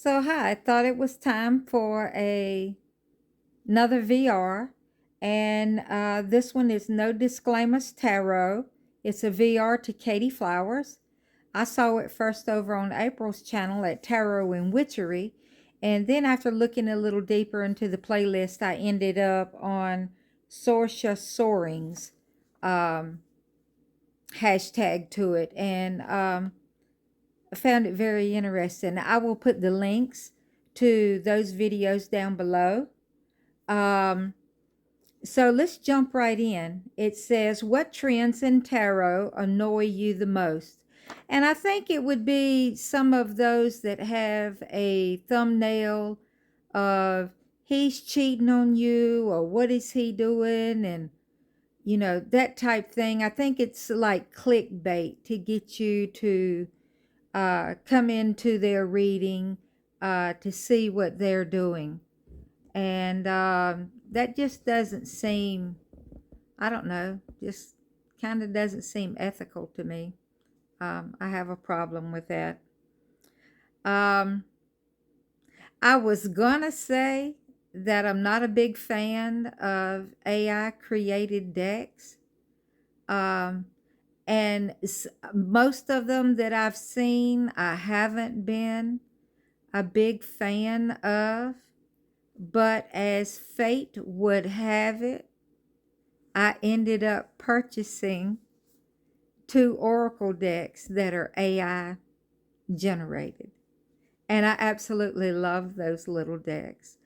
So hi, I thought it was time for another VR, and this one is No Disclaimers Tarot. It's a VR to Katie Flowers. I saw it first over on April's channel at Tarot and Witchery, and then after looking a little deeper into the playlist, I ended up on Sorsha Soaring's um, hashtag to it, and I found it very interesting. I will put the links to those videos down below. Um, so let's jump right in. It says, what trends in tarot annoy you the most? And I think it would be some of those that have a thumbnail of he's cheating on you or what is he doing, and that type thing. I think it's like clickbait to get you to come into their reading to see what they're doing. And that just doesn't seem, I don't know, just kind of doesn't seem ethical to me. I have a problem with that. Um, I was gonna say that I'm not a big fan of AI created decks. Um, and most of them that I've seen, I haven't been a big fan of, but as fate would have it, I ended up purchasing two oracle decks that are AI generated. And I absolutely love those little decks.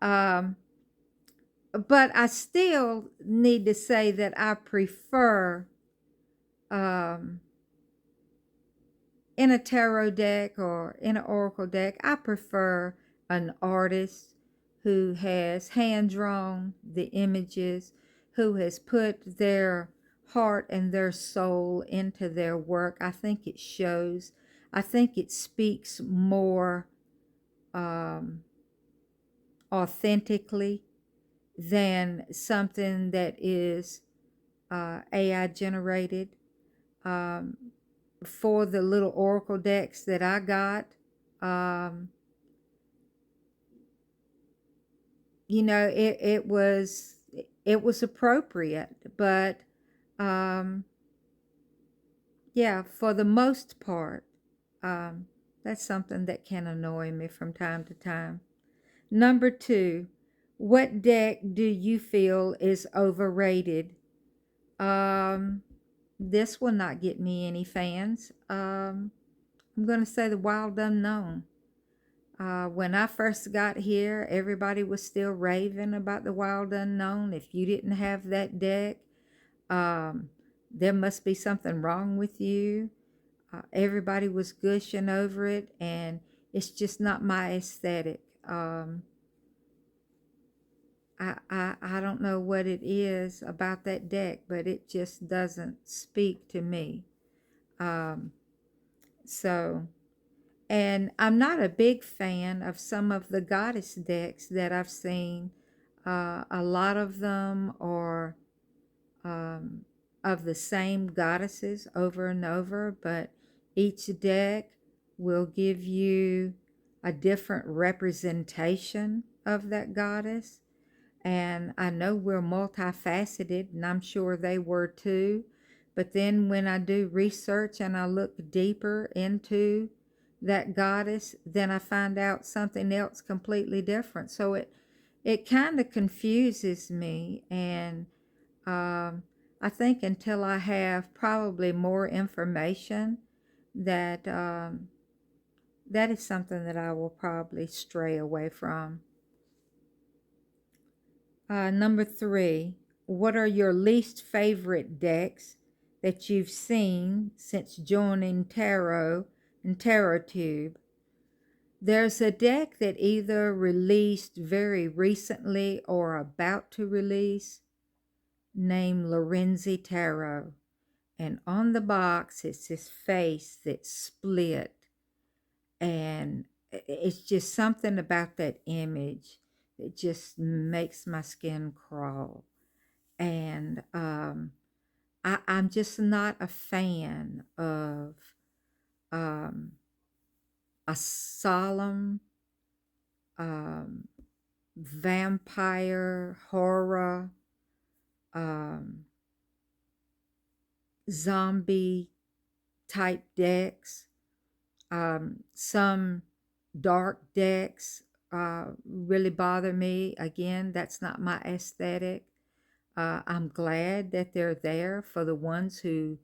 Um, but I still need to say that I prefer, um, in a tarot deck or in an oracle deck, I prefer an artist who has hand drawn the images, who has put their heart and their soul into their work. I think it shows. I think it speaks more um, authentically than something that is AI generated. Um, for the little oracle decks that I got, um, it was appropriate, but um, yeah, for the most part, um, that's something that can annoy me from time to time. Number two, what deck do you feel is overrated? Um, this will not get me any fans. I'm going to say the Wild Unknown. When I first got here, everybody was still raving about the Wild Unknown. If you didn't have that deck, um, there must be something wrong with you. Everybody was gushing over it, and it's just not my aesthetic. I don't know what it is about that deck, but it just doesn't speak to me. Um, so And I'm not a big fan of some of the goddess decks that I've seen. A lot of them are um, of the same goddesses over and over, but each deck will give you a different representation of that goddess. And I know we're multifaceted, and I'm sure they were too. But then when I do research and I look deeper into that goddess, then I find out something else completely different. So it kind of confuses me, and um, I think until I have probably more information, that that is something that I will probably stray away from. Number three, what are your least favorite decks that you've seen since joining Tarot and TarotTube? There's a deck that either released very recently or about to release named Lorenzi Tarot. And on the box, it's this face that's split. And it's just something about that image that just makes my skin crawl. And I'm just not a fan of um, a solemn um, vampire, horror, um, zombie type decks. Some dark decks really bother me. Again, that's not my aesthetic. I'm glad that they're there for the ones who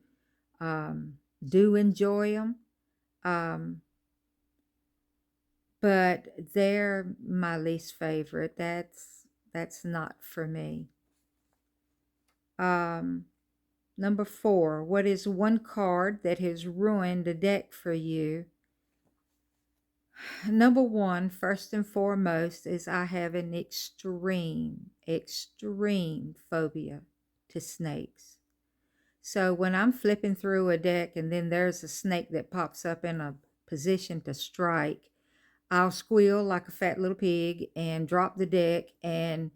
um, do enjoy them. Um, but they're my least favorite. That's not for me. Um, Number 4, what is one card that has ruined a deck for you? Number 1, first and foremost, is I have an extreme phobia to snakes. So when I'm flipping through a deck and then there's a snake that pops up in a position to strike, I'll squeal like a fat little pig and drop the deck and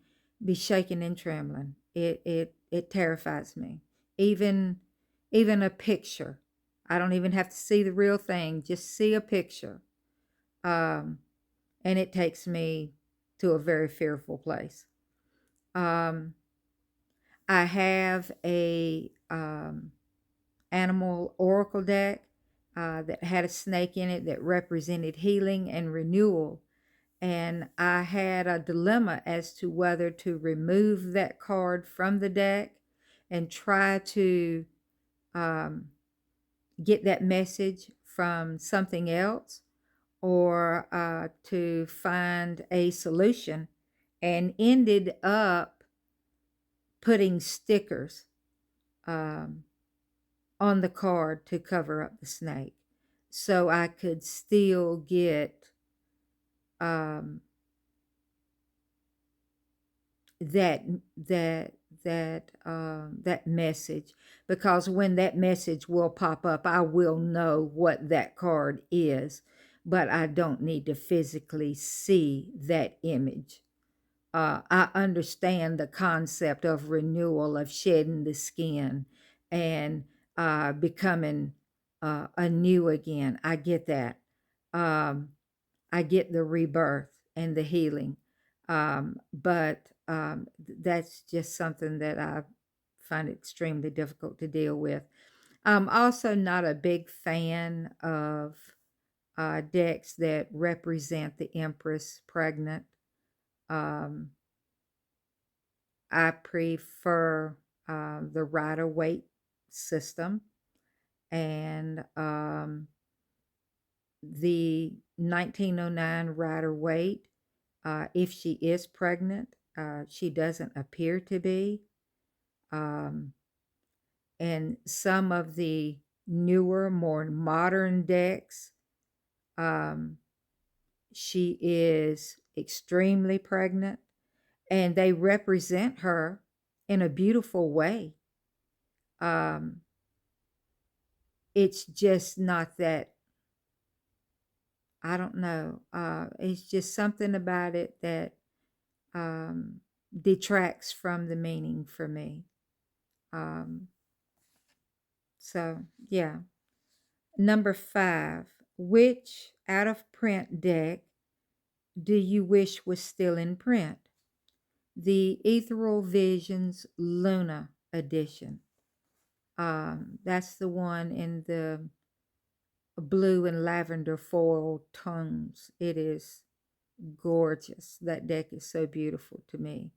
be shaking and trembling. It terrifies me. Even even a picture. I don't even have to see the real thing. Just see a picture. Um, and it takes me to a very fearful place. Um, I have a animal oracle deck that had a snake in it that represented healing and renewal. And I had a dilemma as to whether to remove that card from the deck and try to um, get that message from something else, or to find a solution, and ended up putting stickers um, on the card to cover up the snake so I could still get um, that that that message, because when that message will pop up, I will know what that card is, but I don't need to physically see that image. I understand the concept of renewal, of shedding the skin and becoming anew again. I get that. Um, I get the rebirth and the healing. But that's just something that I find extremely difficult to deal with. I'm also not a big fan of decks that represent the Empress pregnant. Um, I prefer the Rider Waite system, and the 1909 Rider Waite. If she is pregnant, she doesn't appear to be. Um, and some of the newer, more modern decks, um, she is extremely pregnant, and they represent her in a beautiful way. Um, it's just not that, I don't know. It's just something about it that um, detracts from the meaning for me. Um, so, yeah. Number 5, which out of print deck do you wish was still in print? The Ethereal Visions Luna edition. That's the one in the blue and lavender foil tones. It is gorgeous. That deck is so beautiful to me.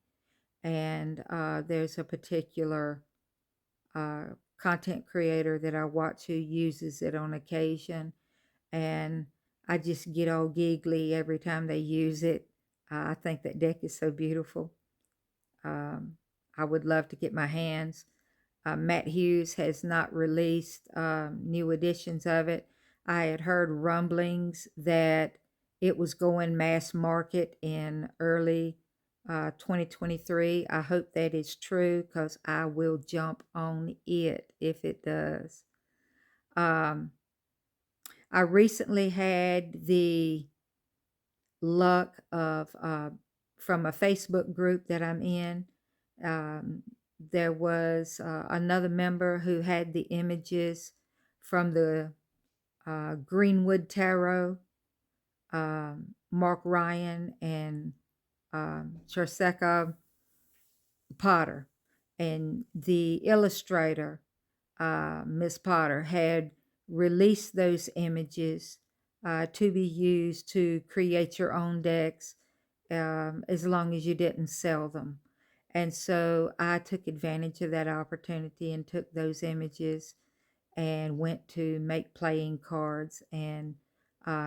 And there's a particular uh, content creator that I watch who uses it on occasion, and I just get all giggly every time they use it. I think that deck is so beautiful. Um, I would love to get my hands. Matt Hughes has not released new editions of it. I had heard rumblings that it was going mass market in early 2023. I hope that is true, because I will jump on it if it does. Um, I recently had the luck of, from a Facebook group that I'm in, um, there was another member who had the images from the Greenwood Tarot Mark Ryan and Cherseka Potter. And the illustrator, Miss Potter, had released those images to be used to create your own decks, as long as you didn't sell them. And so I took advantage of that opportunity and took those images and went to make playing cards and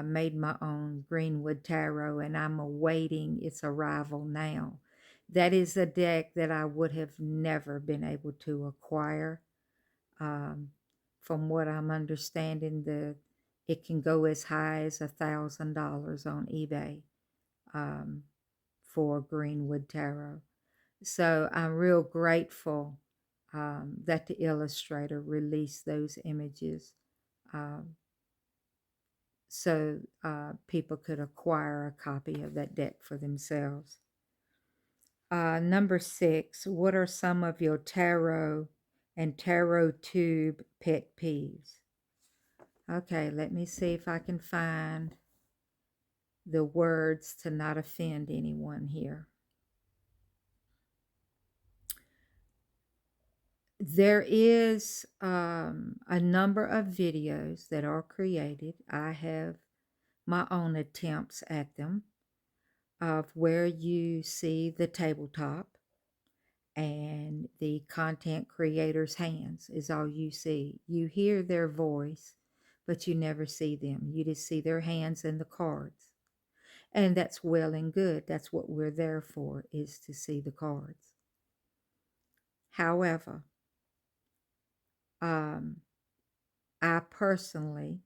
made my own Greenwood Tarot, and I'm awaiting its arrival now. That is a deck that I would have never been able to acquire. Um, from what I'm understanding, it can go as high as $1,000 on eBay, um, for Greenwood Tarot. So I'm real grateful that the illustrator released those images, um, so people could acquire a copy of that deck for themselves. Number 6, what are some of your tarot and tarot tube pet peeves? Okay, let me see if I can find the words to not offend anyone here. There is a number of videos that are created. I have my own attempts at them, of where you see the tabletop and the content creator's hands is all you see. You hear their voice, but you never see them. You just see their hands and the cards. And that's well and good. That's what we're there for, is to see the cards. However, um, I personally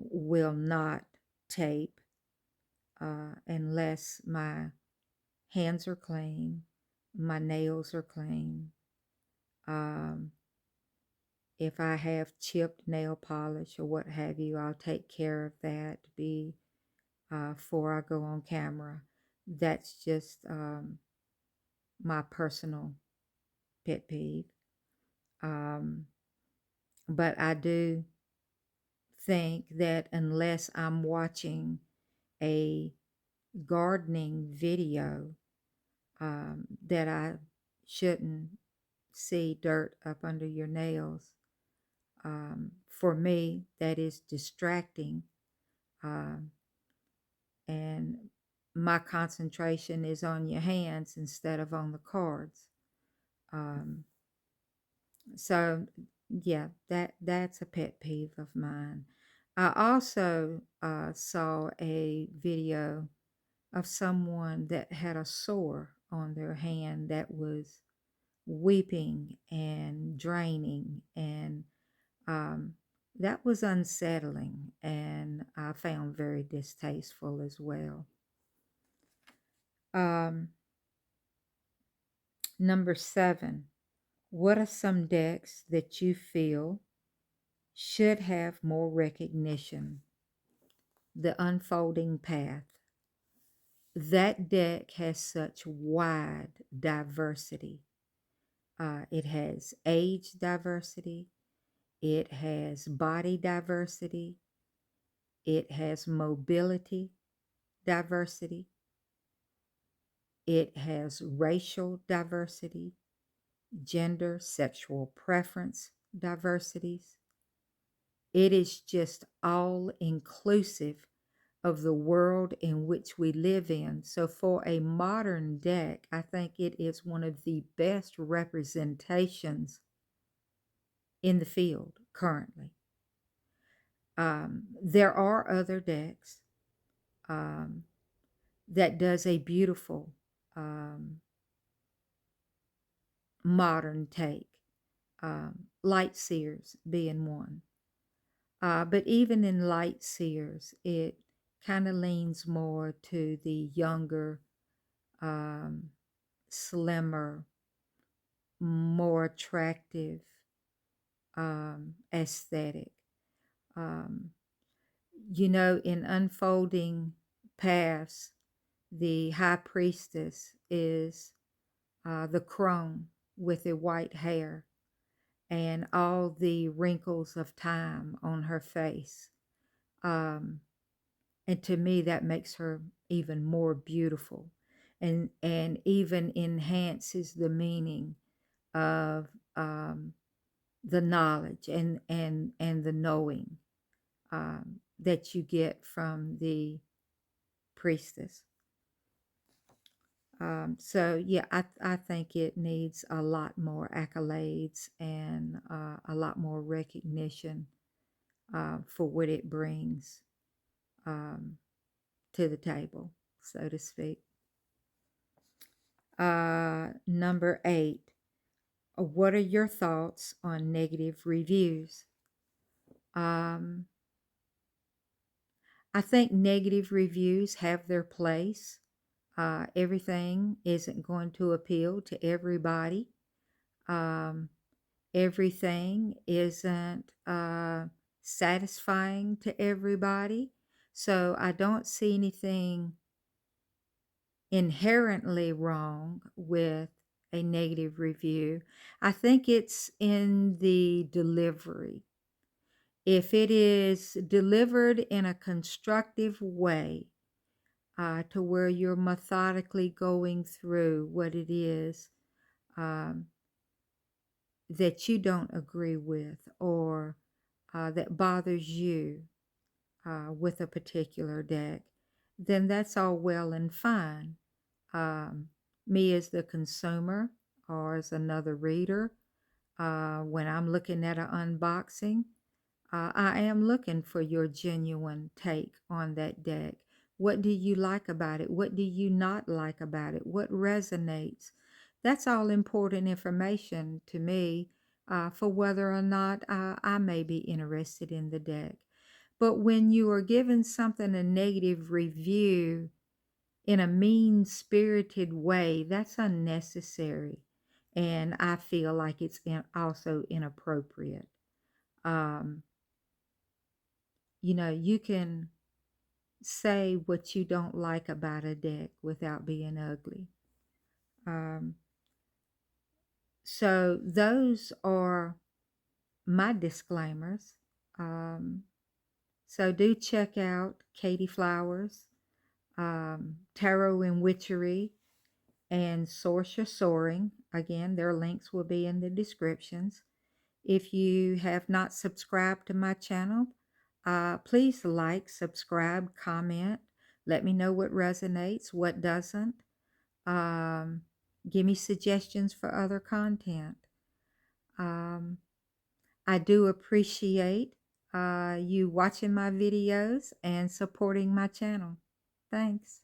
will not tape unless my hands are clean, my nails are clean. Um, if I have chipped nail polish or what have you, I'll take care of that before I go on camera. That's just my personal pet peeve. Um, but I do think that unless I'm watching a gardening video, that I shouldn't see dirt up under your nails. For me, that is distracting, um, and my concentration is on your hands instead of on the cards. Um, so, yeah, that's a pet peeve of mine. I also saw a video of someone that had a sore on their hand that was weeping and draining, and um, that was unsettling, and I found very distasteful as well. Um, Number 7, what are some decks that you feel should have more recognition? The Unfolding Path. That deck has such wide diversity. It has age diversity, it has body diversity, it has mobility diversity, it has racial diversity, gender, sexual preference diversities. It is just all inclusive of the world in which we live in. So, for a modern deck, I think it is one of the best representations in the field currently. There are other decks um, that does a beautiful modern take, Light Seers being one. But even in Light Seers, it kind of leans more to the younger, slimmer, more attractive aesthetic. Um, in Unfolding Paths, the high priestess is the crone with the white hair and all the wrinkles of time on her face. Um, And to me, that makes her even more beautiful, and even enhances the meaning of the knowledge and the knowing that you get from the priestess. So yeah, I think it needs a lot more accolades and a lot more recognition for what it brings um, to the table, so to speak. Number 8. What are your thoughts on negative reviews? Um, I think negative reviews have their place. Everything isn't going to appeal to everybody. Um, Everything isn't satisfying to everybody. So I don't see anything inherently wrong with a negative review. I think it's in the delivery. If it is delivered in a constructive way, to where you're methodically going through what it is um, that you don't agree with, or that bothers you with a particular deck, then that's all well and fine. Um, Me as the consumer or as another reader, when I'm looking at an unboxing, I am looking for your genuine take on that deck. What do you like about it? What do you not like about it? What resonates? That's all important information to me for whether or not I may be interested in the deck. But when you are given something a negative review in a mean spirited way, that's unnecessary. And I feel like it's also inappropriate. Um, you can say what you don't like about a deck without being ugly. Um, so those are my disclaimers. Um, so do check out Katie Flowers, Tarot and Witchery, and Sorcia Soaring. Again, their links will be in the descriptions. If you have not subscribed to my channel, please like, subscribe, comment. Let me know what resonates, what doesn't. Um, Give me suggestions for other content. Um, I do appreciate you watching my videos and supporting my channel. Thanks.